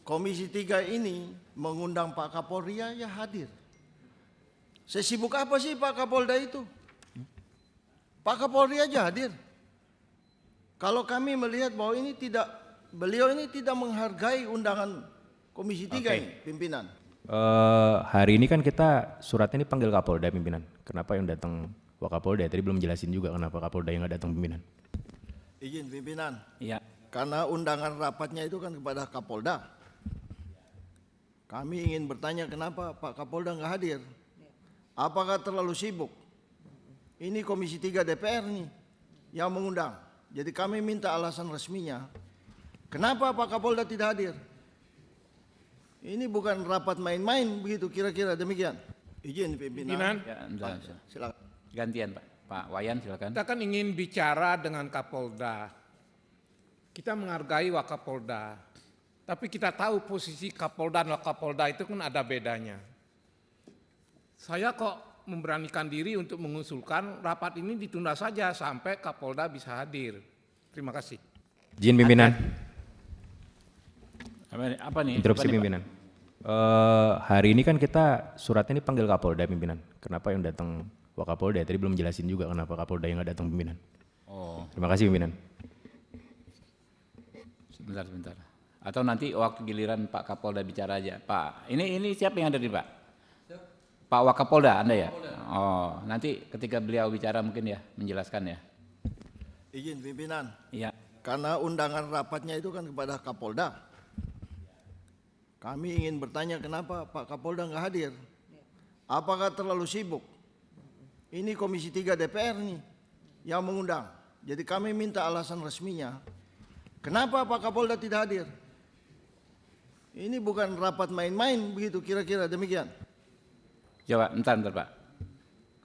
Komisi 3 ini mengundang Pak Kapolri ya hadir. Sesibuk apa sih Pak Kapolda itu? Pak Kapolri aja hadir. Kalau kami melihat bahwa beliau ini tidak menghargai undangan Komisi 3 ini, pimpinan. Hari ini kan kita surat ini panggil Kapolda pimpinan. Kenapa yang datang Wakapolda? Tadi belum jelasin juga kenapa Kapolda yang nggak datang pimpinan. Izin pimpinan. Iya. Karena undangan rapatnya itu kan kepada Kapolda. Kami ingin bertanya kenapa Pak Kapolda nggak hadir? Apakah terlalu sibuk? Ini Komisi 3 DPR nih yang mengundang. Jadi kami minta alasan resminya. Kenapa Pak Kapolda tidak hadir? Ini bukan rapat main-main begitu kira-kira demikian. Izin pimpinan. Ya, Silakan. gantian Pak. Pak Wayan silakan. Kita kan ingin bicara dengan Kapolda. Kita menghargai Wakapolda. Tapi kita tahu posisi Kapolda dan Wakapolda itu kan ada bedanya. Saya kok memberanikan diri untuk mengusulkan rapat ini ditunda saja sampai Kapolda bisa hadir. Terima kasih. Izin pimpinan. Apa nih? Interupsi Apa nih, Pak? pimpinan. Hari ini kan kita surat ini panggil Kapolda pimpinan. Kenapa yang datang Wakapolda? Tadi belum jelasin juga kenapa Kapolda yang nggak datang pimpinan. Oh, Terima kasih pimpinan. sebentar. Atau nanti waktu giliran Pak Kapolda bicara aja. Pak, ini siapa yang ada di Pak? Pak Wakapolda Anda ya? Oh, nanti ketika beliau bicara mungkin ya menjelaskan ya. Izin pimpinan. Iya. Karena undangan rapatnya itu kan kepada Kapolda. Kami ingin bertanya kenapa Pak Kapolda nggak hadir? Apakah terlalu sibuk? Ini Komisi 3 DPR nih yang mengundang. Jadi kami minta alasan resminya. Kenapa Pak Kapolda tidak hadir? Ini bukan rapat main-main begitu kira-kira demikian. Coba, bentar Pak.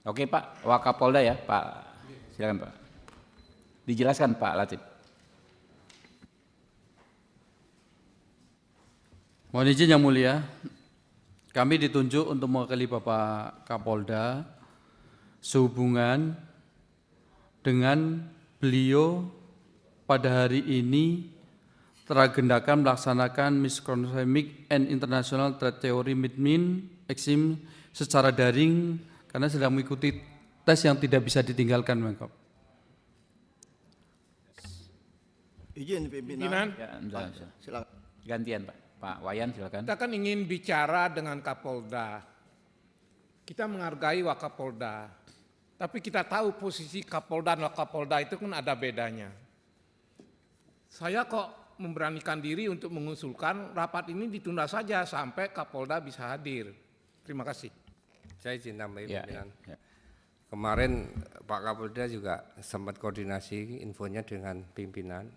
Oke Pak, Wakapolda ya Pak. Silakan Pak. Dijelaskan Pak Latif. Mohon izin yang mulia, kami ditunjuk untuk mewakili Bapak Kapolda sehubungan dengan beliau pada hari ini teragendakan melaksanakan Misconfirming and International Trade Theory MITMIN Exim secara daring karena sedang mengikuti tes yang tidak bisa ditinggalkan, Menko. Izin pimpinan. Ya, Silakan. gantian Pak. Pak Wayan silakan. Kita kan ingin bicara dengan Kapolda. Kita menghargai Wakapolda. Tapi kita tahu posisi Kapolda dan Wakapolda itu kan ada bedanya. Saya kok memberanikan diri untuk mengusulkan rapat ini ditunda saja sampai Kapolda bisa hadir. Terima kasih. Saya izin tambahin Ya, pimpinan. ya. Kemarin Pak Kapolda juga sempat koordinasi infonya dengan pimpinan.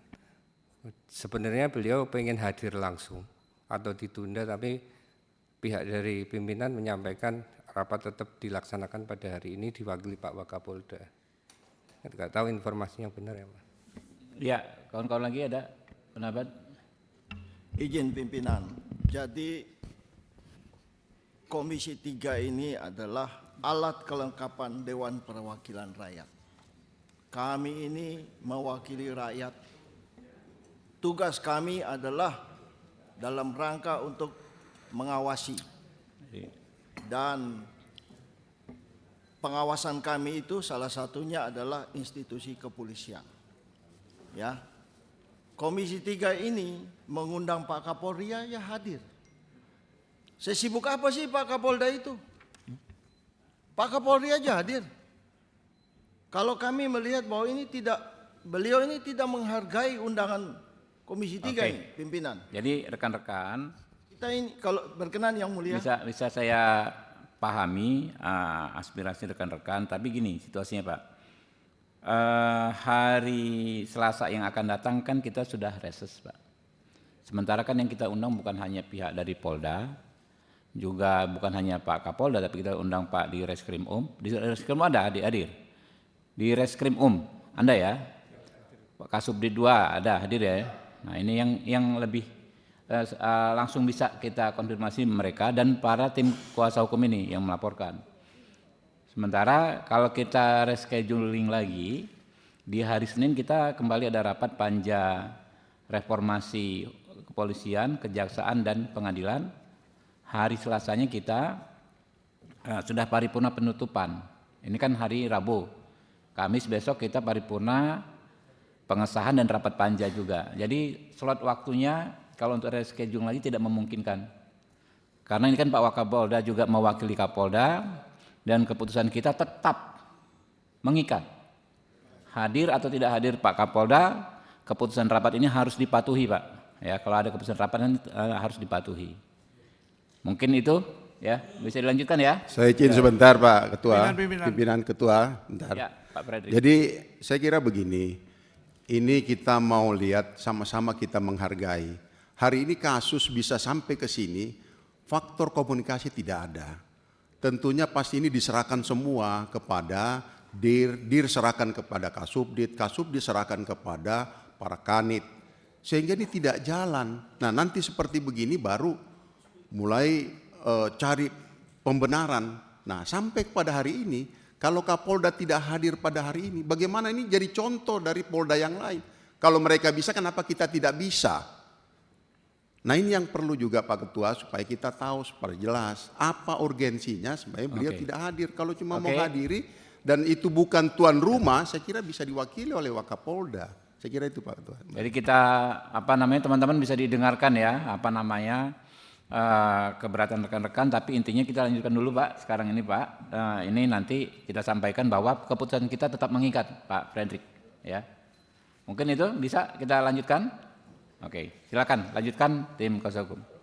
Sebenarnya beliau pengen hadir langsung atau ditunda, tapi pihak dari pimpinan menyampaikan rapat tetap dilaksanakan pada hari ini diwakili Pak Wakapolda. Tidak tahu informasinya benar ya Pak. Ya, kawan-kawan lagi ada pendapat? Izin pimpinan. Jadi Komisi 3 ini adalah alat kelengkapan Dewan Perwakilan Rakyat. Kami ini mewakili rakyat. Tugas kami adalah dalam rangka untuk mengawasi. Dan pengawasan kami itu salah satunya adalah institusi kepolisian. Ya. Komisi 3 ini mengundang Pak Kapolri ya hadir. Sesibuk apa sih Pak Kapolda itu? Pak Kapolri aja hadir. Kalau kami melihat bahwa beliau ini tidak menghargai undangan Komisi 3 ini, pimpinan. Jadi rekan-rekan, Kita ini kalau berkenan yang mulia. bisa saya pahami aspirasi rekan-rekan, tapi gini situasinya Pak. Hari Selasa yang akan datang kan kita sudah reses Pak. Sementara kan yang kita undang bukan hanya pihak dari Polda, juga bukan hanya Pak Kapolda, tapi kita undang Pak di Reskrim Di Reskrim ada hadir. Di Reskrim Anda ya, Pak Kasubdit 2 ada hadir ya. Nah ini yang lebih langsung bisa kita konfirmasi mereka dan para tim kuasa hukum ini yang melaporkan. Sementara kalau kita rescheduling lagi, di hari Senin kita kembali ada rapat panja reformasi kepolisian, kejaksaan dan pengadilan. Hari Selasanya kita sudah paripurna penutupan. Ini kan hari Rabu. Kamis besok kita paripurna pengesahan dan rapat panja juga. Jadi slot waktunya kalau untuk reschedule lagi tidak memungkinkan. Karena ini kan Pak Wakapolda juga mewakili Kapolda dan keputusan kita tetap mengikat. Hadir atau tidak hadir Pak Kapolda, keputusan rapat ini harus dipatuhi, Pak. Ya, kalau ada keputusan rapat kan harus dipatuhi. Mungkin itu ya, bisa dilanjutkan ya. Saya izin sebentar Pak Ketua, Pimpinan. pimpinan Ketua, bentar. Ya, Pak Fredrik. Jadi saya kira begini, ini kita mau lihat sama-sama kita menghargai. Hari ini kasus bisa sampai ke sini, faktor komunikasi tidak ada. Tentunya pasti ini diserahkan semua kepada dir serahkan kepada Kasubdit, Kasubdit serahkan kepada para kanit. Sehingga ini tidak jalan. Nah nanti seperti begini baru mulai cari pembenaran. Nah sampai pada hari ini, kalau Kapolda tidak hadir pada hari ini, bagaimana ini jadi contoh dari Polda yang lain? Kalau mereka bisa, kenapa kita tidak bisa? Nah ini yang perlu juga Pak Ketua supaya kita tahu supaya jelas apa urgensinya supaya beliau Oke. tidak hadir. Kalau cuma mau Oke. hadiri dan itu bukan tuan rumah, saya kira bisa diwakili oleh Wakapolda. Saya kira itu Pak Ketua. Jadi kita teman-teman bisa didengarkan ya keberatan rekan-rekan, tapi intinya kita lanjutkan dulu Pak. Sekarang ini Pak, ini nanti kita sampaikan bahwa keputusan kita tetap mengikat Pak Fredrik ya. Mungkin itu bisa kita lanjutkan. Oke, silakan lanjutkan tim kuasa hukum.